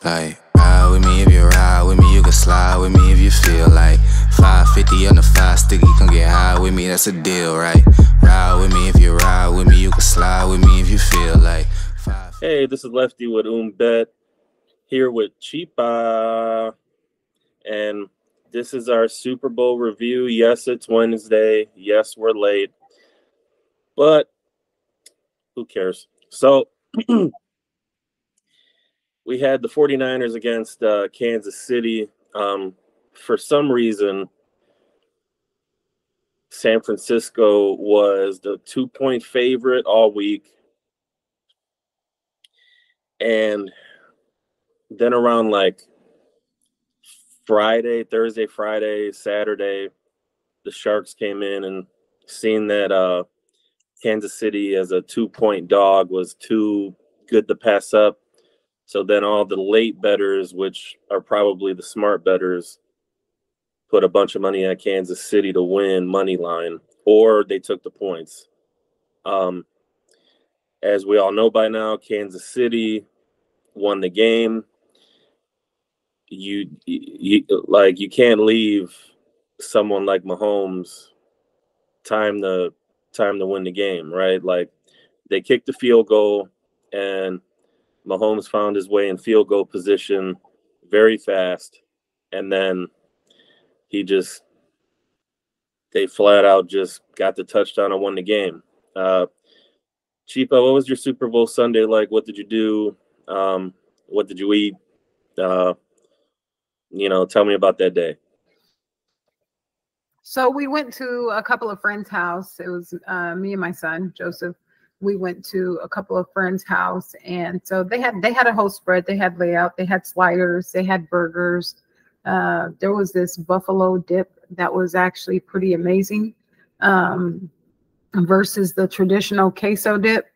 Like, ride with me if you ride with me, you can slide with me if you feel like 550 on the 5 sticky, come get high with me, that's a deal, right? Ride with me if you ride with me, you can slide with me if you feel like Hey, this is Lefty with Bet here with Chipa, and this is our Super Bowl review. Yes, it's Wednesday. Yes, we're late, but who cares? So we had the 49ers against Kansas City. For some reason, San Francisco was the 2-point favorite all week. And then around like Thursday, Friday, Saturday, the Sharks came in and seen that Kansas City as a 2-point dog was too good to pass up. So then all the late bettors, which are probably the smart bettors, put a bunch of money at Kansas City to win money line, or they took the points. As we all know by now, Kansas City won the game. You can't leave someone like Mahomes time to win the game, right? Like, they kicked the field goal and Mahomes found his way in field goal position very fast, and then they flat out just got the touchdown and won the game. Chipa, what was your Super Bowl Sunday like? What did you do? What did you eat? Tell me about that day. So we went to a couple of friends' house. It was me and my son, Joseph. We went to a couple of friends' house, and so they had a whole spread. They had layout. They had sliders. They had burgers. There was this buffalo dip that was actually pretty amazing versus the traditional queso dip.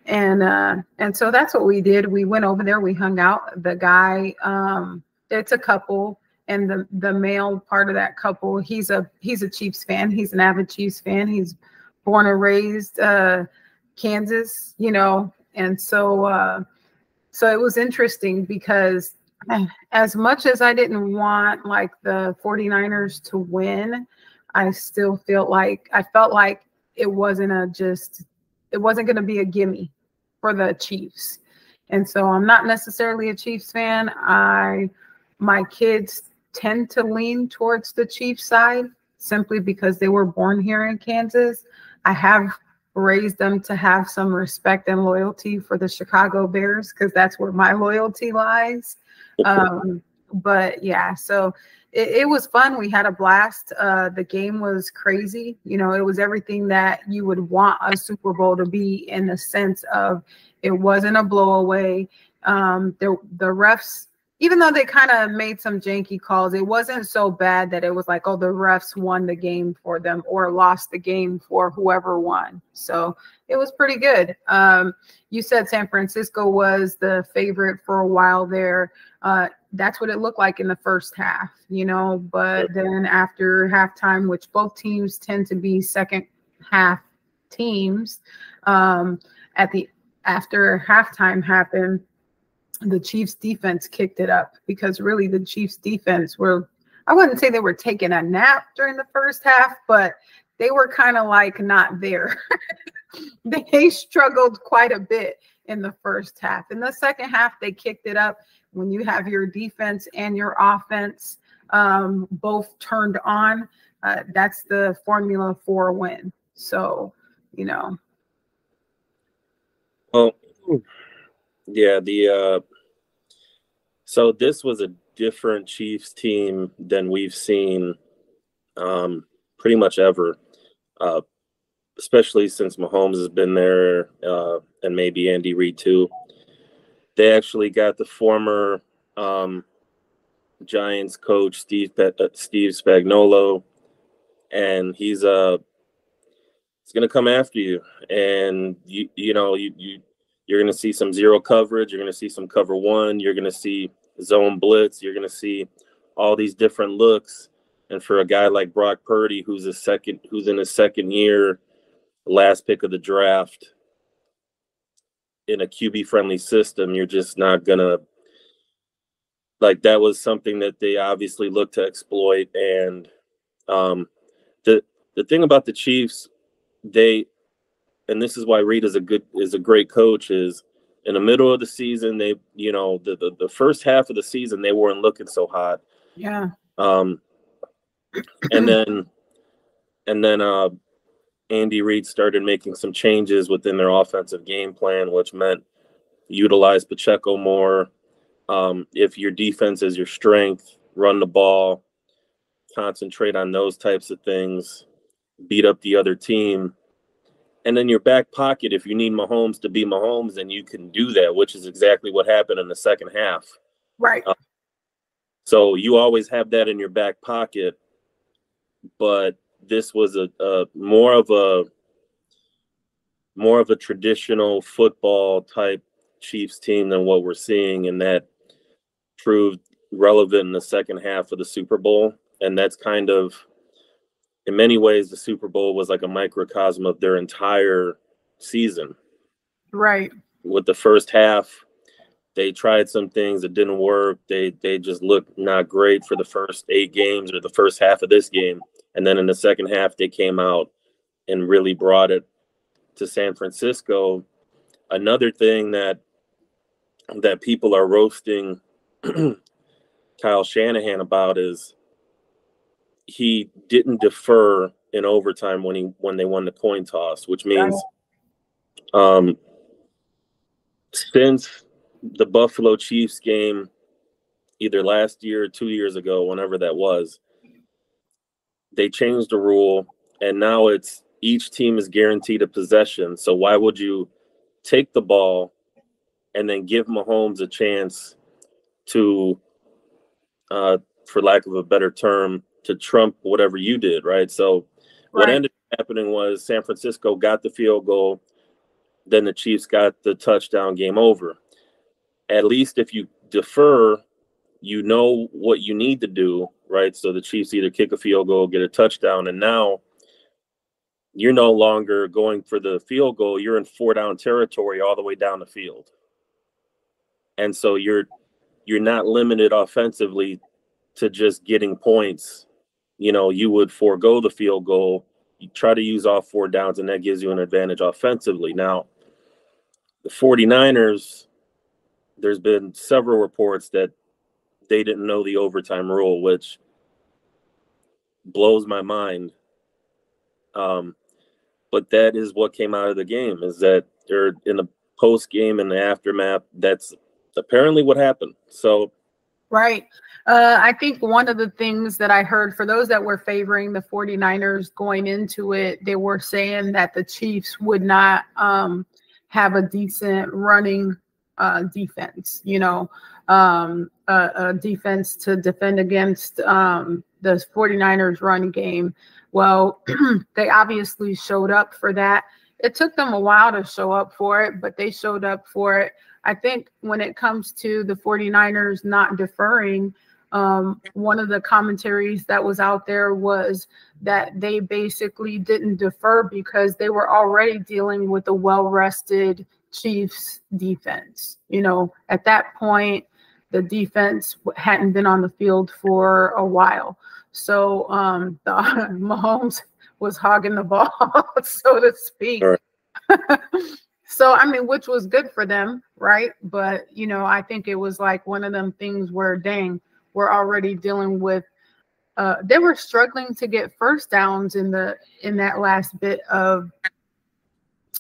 And so that's what we did. We went over there. We hung out. The guy, it's a couple. And the male part of that couple, he's a Chiefs fan. He's an avid Chiefs fan. He's born and raised Kansas, and so it was interesting because as much as I didn't want like the 49ers to win, I still felt like it wasn't going to be a gimme for the Chiefs. And so I'm not necessarily a Chiefs fan. My kids tend to lean towards the Chiefs side simply because they were born here in Kansas. I have raised them to have some respect and loyalty for the Chicago Bears because that's where my loyalty lies. But yeah, so it was fun. We had a blast. The game was crazy. It was everything that you would want a Super Bowl to be, in the sense of it wasn't a blowaway. The refs, even though they kind of made some janky calls, it wasn't so bad that it was like, oh, the refs won the game for them or lost the game for whoever won. So it was pretty good. You said San Francisco was the favorite for a while there. That's what it looked like in the first half, but then after halftime, which both teams tend to be second half teams, after halftime happened, the Chiefs defense kicked it up, because really the Chiefs defense I wouldn't say they were taking a nap during the first half, but they were kind of like not there. They struggled quite a bit in the first half. In the second half, they kicked it up. When you have your defense and your offense both turned on, that's the formula for a win. So, Well, yeah, so this was a different Chiefs team than we've seen pretty much ever, especially since Mahomes has been there, and maybe Andy Reid too. They actually got the former Giants coach Steve Spagnuolo, and he's going to come after you, and you're going to see some zero coverage. You're going to see some cover one. You're going to see zone blitz. You're going to see all these different looks. And for a guy like Brock Purdy, who's in his second year, last pick of the draft, in a QB-friendly system, you're just not going to like that was something that they obviously looked to exploit. And the thing about the Chiefs, and this is why Reed is a great coach, is in the middle of the season, they, the first half of the season, they weren't looking so hot. Yeah. And then Andy Reid started making some changes within their offensive game plan, which meant utilize Pacheco more. If your defense is your strength, run the ball, concentrate on those types of things, beat up the other team. And then your back pocket, if you need Mahomes to be Mahomes, then you can do that, which is exactly what happened in the second half. Right. So you always have that in your back pocket. But this was a more of a traditional football type Chiefs team than what we're seeing, and that proved relevant in the second half of the Super Bowl. And that's kind of, in many ways, the Super Bowl was like a microcosm of their entire season. Right. With the first half, they tried some things that didn't work. They just looked not great for the first 8 games or the first half of this game. And then in the second half, they came out and really brought it to San Francisco. Another thing that people are roasting Kyle Shanahan about is he didn't defer in overtime when they won the coin toss, which means since the Buffalo Chiefs game, either last year or 2 years ago, whenever that was, they changed the rule, and now it's each team is guaranteed a possession. So why would you take the ball and then give Mahomes a chance to, for lack of a better term, to trump whatever you did, right? So what ended up happening was San Francisco got the field goal, then the Chiefs got the touchdown, game over. At least if you defer, you know what you need to do, right? So the Chiefs either kick a field goal, get a touchdown, and now you're no longer going for the field goal. You're in 4-down territory all the way down the field. And so you're not limited offensively to just getting points. You would forego the field goal. You try to use all 4 downs, and that gives you an advantage offensively. Now, the 49ers, there's been several reports that they didn't know the overtime rule, which blows my mind. But that is what came out of the game, is that they're in the post game and the aftermath. That's apparently what happened. So, right. I think one of the things that I heard, for those that were favoring the 49ers going into it, they were saying that the Chiefs would not have a decent running defense, a defense to defend against the 49ers run game. Well, they obviously showed up for that. It took them a while to show up for it, but they showed up for it. I think when it comes to the 49ers not deferring, one of the commentaries that was out there was that they basically didn't defer because they were already dealing with a well-rested Chiefs defense. At that point, the defense hadn't been on the field for a while. So Mahomes was hogging the ball, so to speak. Right. So, which was good for them, right? But, I think it was like one of them things where, dang, we're already dealing with they were struggling to get first downs in that last bit of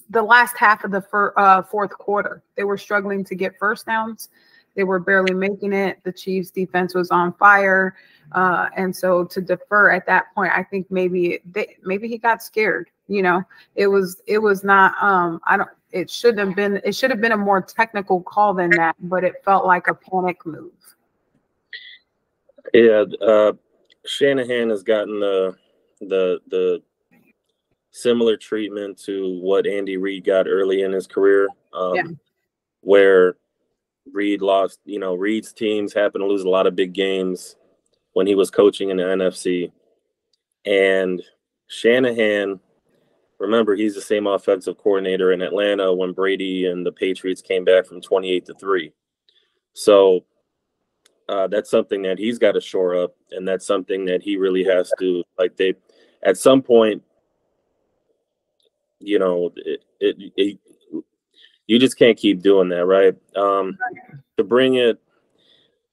the last half of the fourth quarter. They were struggling to get first downs. They were barely making it. The Chiefs defense was on fire. And so to defer at that point, I think maybe he got scared. It was not, it should have been a more technical call than that, but it felt like a panic move. Yeah. Shanahan has gotten the similar treatment to what Andy Reid got early in his career, where Reid lost, Reid's teams happened to lose a lot of big games when he was coaching in the NFC. And Shanahan, remember, he's the same offensive coordinator in Atlanta when Brady and the Patriots came back from 28-3. So that's something that he's got to shore up, and that's something that he really has to, like, they at some point, you know, you just can't keep doing that, right? To bring it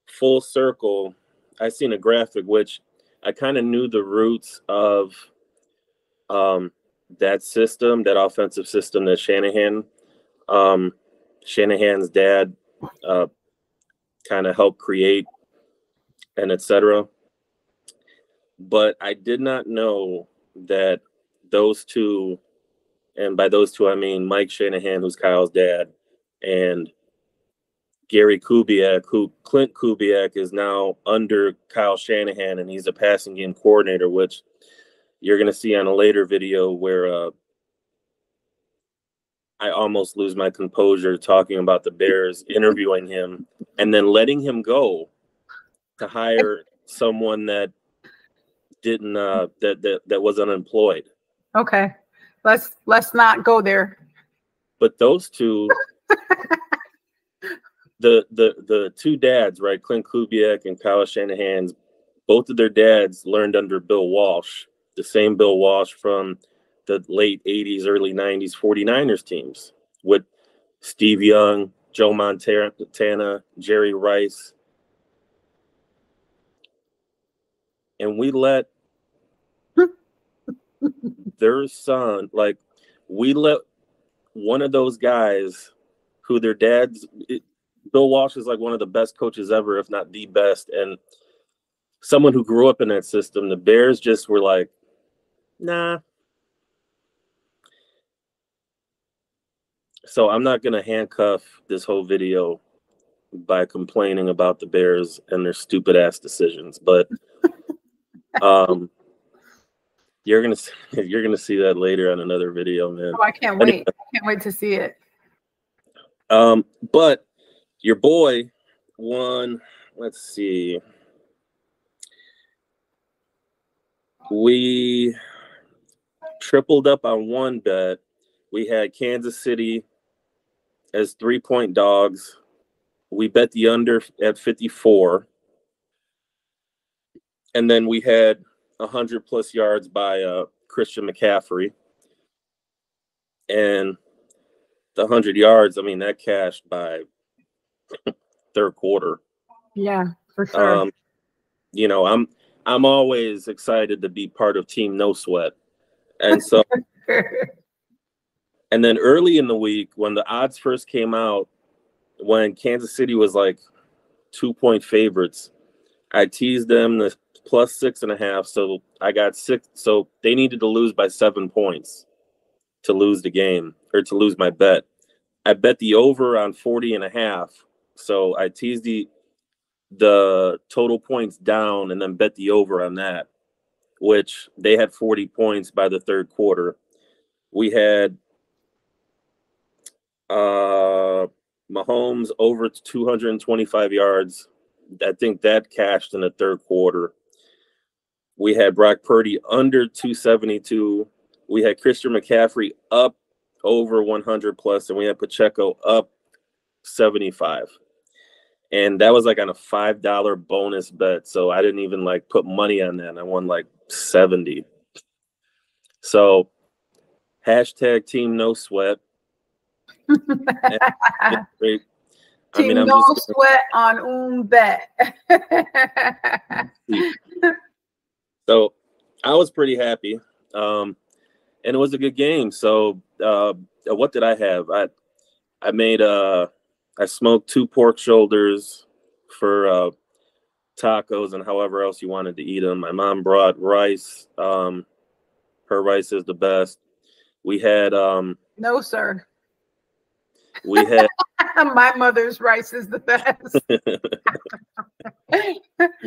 full circle, I seen a graphic which I kind of knew the roots of that system, that offensive system that Shanahan's dad kind of helped create, and etc. But I did not know that those two, and by those two I mean Mike Shanahan, who's Kyle's dad, and Gary Kubiak, who Clint Kubiak is now under Kyle Shanahan, and he's a passing game coordinator, which you're going to see on a later video where I almost lose my composure talking about the Bears interviewing him and then letting him go to hire someone that didn't that was unemployed. Okay, let's not go there. But those two, the two dads, right? Clint Kubiak and Kyle Shanahan's, both of their dads learned under Bill Walsh, the same Bill Walsh from the late 80s, early 90s 49ers teams with Steve Young, Joe Montana, Jerry Rice. And we let their son, like, we let one of those guys who their dads, Bill Walsh is like one of the best coaches ever, if not the best. And someone who grew up in that system, the Bears just were like, nah. So I'm not going to handcuff this whole video by complaining about the Bears and their stupid ass decisions, but you're gonna see that later on another video, man. Oh, I can't wait. I can't wait to see it. But your boy won. Let's see. We tripled up on one bet. We had Kansas City as 3-point dogs. We bet the under at 54. And then we had 100+ yards by Christian McCaffrey. And the 100 yards, I mean, that cashed by third quarter. Yeah, for sure. You know, I'm always excited to be part of Team No Sweat. And so and then early in the week, when the odds first came out, when Kansas City was like 2-point favorites, I teased them the +6.5. So I got 6. So they needed to lose by 7 points to lose the game, or to lose my bet. I bet the over on 40.5. So I teased the total points down and then bet the over on that, which they had 40 points by the third quarter. We had Mahomes over 225 yards. I think that cashed in the third quarter. We had Brock Purdy under 272. We had Christian McCaffrey up over 100+, and we had Pacheco up 75. And that was like on a $5 bonus bet. So I didn't even like put money on that. I won like 70. So hashtag Team No Sweat. Team No Sweat on bet. So I was pretty happy. And it was a good game. So what did I have? I smoked 2 pork shoulders for tacos and however else you wanted to eat them. My mom brought rice. Her rice is the best. We had no, sir. We had my mother's rice is the best.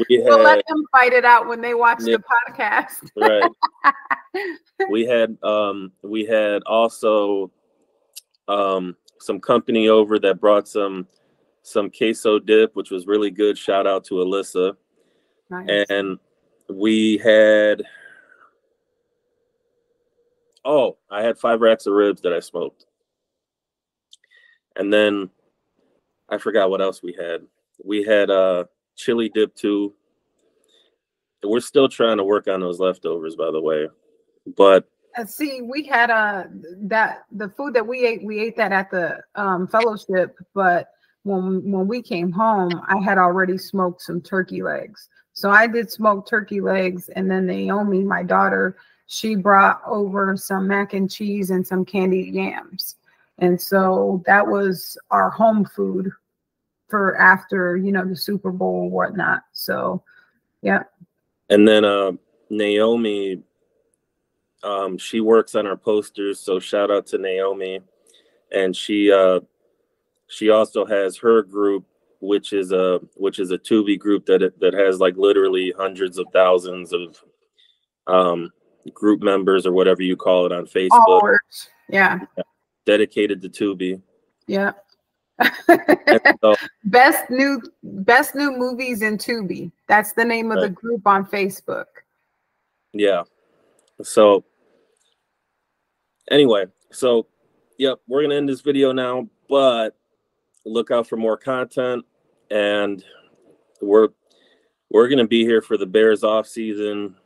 We'll let them fight it out when they watch the podcast. Right. We had also some company over that brought some queso dip, which was really good. Shout out to Alyssa. Nice. And we had I had 5 racks of ribs that I smoked. And then I forgot what else we had. We had chili dip too. We're still trying to work on those leftovers, by the way. But see, we had the food that we ate that at the fellowship, but when we came home, I had already smoked some turkey legs. So I did smoke turkey legs, and then Naomi, my daughter, she brought over some mac and cheese and some candied yams. And so that was our home food for after, the Super Bowl and whatnot. So, yeah. And then Naomi, she works on our posters. So shout out to Naomi. And she also has her group, which is a Tubi group that has like literally hundreds of thousands of group members or whatever you call it on Facebook. Yeah. Dedicated to Tubi. Yeah. So, best new movies in Tubi. That's the name of the group on Facebook. Yeah. So anyway, yep, we're gonna end this video now, but look out for more content, and we're gonna be here for the Bears off season.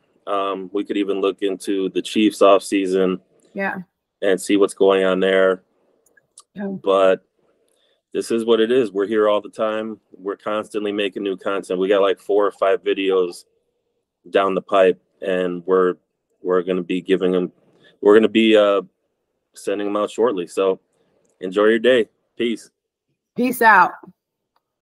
We could even look into the Chiefs off season. Yeah. And see what's going on there. Yeah. But this is what it is. We're here all the time. We're constantly making new content. We got like 4 or 5 videos down the pipe, and we're going to be sending them out shortly. So enjoy your day. Peace. Peace out.